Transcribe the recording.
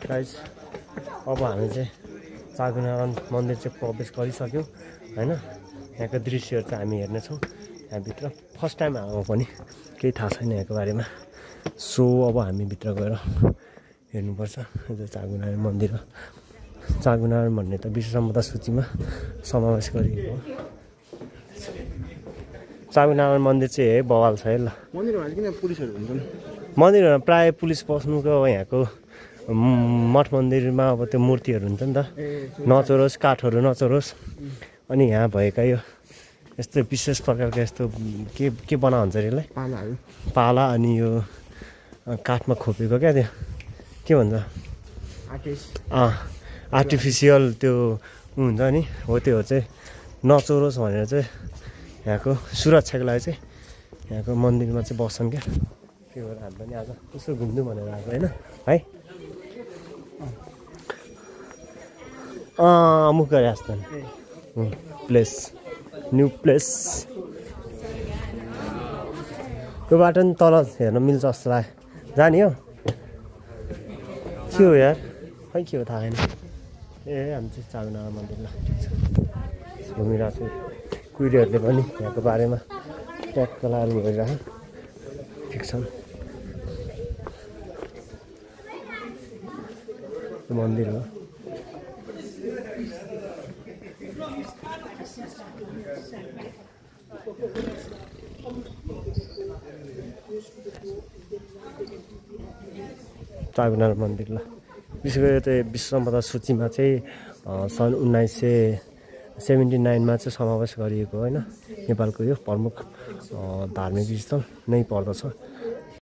Guys अब हामी चाहिँ चागुनारायण मन्दिर चाहिँ प्रवेश गरिसक्यौँ हैन। यहाँको दृश्यहरू चाहिँ हामी हेर्नेछौँ। यहाँभित्र फर्स्ट टाइम आएको पनि केही थाहा छैन यहाँको बारेमा। सो अब हामी भित्र गएर हेर्नुपर्छ। यो चागुनारायण मन्दिर हो। चागुनारायण भन्ने त विश्व सम्पदा सूचीमा समावेश गरिएको हो। चागुनारायण मन्दिर चाहिँ है बवाल छ है ल। मन्दिरमा किन पुलिसहरू हुन्छन्? मन्दिरमा प्राय पुलिस पस्नुको यहाँको मठ मन्दिरमा अब त्यो मूर्तिहरू हुन्छ नि त, नचोरोस्, काठहरू नचोरोस्। अनि यहाँ भएका यो यस्तो विशेष प्रकारको यस्तो के बना हुन्छ अरे यसलाई, पालाहरू, पाला। अनि यो काठमा खोपेको क्या त्यो के भन्छ, आर्टिफिसियल त्यो हुन्छ नि, हो त्यो चाहिँ नचोरोस् भनेर चाहिँ यहाँको सुरक्षाको लागि चाहिँ यहाँको मन्दिरमा चाहिँ बस्छन् क्या। त्यो भएर हामी पनि आज यसो घुम्नु भनेर आएको होइन है। अमुक गरे जस्तो प्लेस, न्यू प्लेस। त्यो बाटो नि तल हेर्न मिल्छ जस्तो लाग्यो। जाने हो के हो यार, खै के हो थाहा छैन। ए हामी चाहिँ चागुनारायण मन्दिरमा घुमिरहेको छु। कुहिरीहरूले पनि यहाँको बारेमा ट्याक्कलाहरू गरिरहेको ठिक छ। मन्दिर हो। चागुनारायण मन्दिर ल विशेष गरी त्यो विश्व सम्पदा सूचीमा चाहिँ सन् 1979मा चाहिँ समावेश गरिएको होइन। नेपालको यो प्रमुख धार्मिक स्थल नै पर्दछ।